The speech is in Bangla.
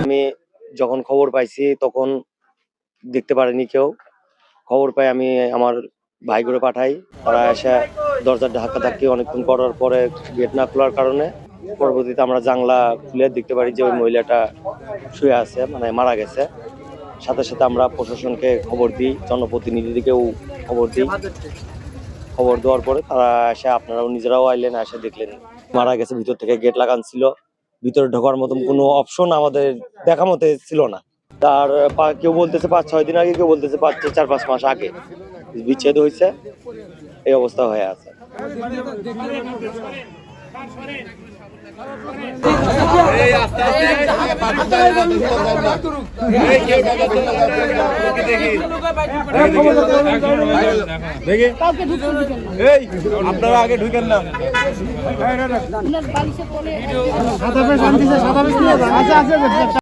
আমি যখন খবর পাইছি তখন দেখতে পারিনি কেউ। খবর পাই আমি আমার ভাই করে পাঠাই, তারা এসে দরজার ধাক্কাধাক্কি অনেকক্ষণ করার পরে গেট না খোলার কারণে পরবর্তীতে আমরা জানলা খুলে দেখতে পারি যে ওই মহিলাটা শুয়ে আছে, মানে মারা গেছে। সাথে সাথে আমরা প্রশাসনকে খবর দিই, জনপ্রতিনিধিকেও খবর দিই। খবর দেওয়ার পরে তারা এসে, আপনারাও নিজেরাও আইলেন, এসে দেখলেন মারা গেছে। ভিতর থেকে গেট লাগান ছিল, ভিতরে ঢোকার মতন কোনো অপশন আমাদের দেখা মতে ছিল না। তার কেউ বলতেছে 5-6 দিন আগে, কেউ বলতেছে 4-5 মাস আগে বিচ্ছেদ হয়েছে, এই অবস্থা হয়ে আছে। আপনারা আগে ঢুকেন না।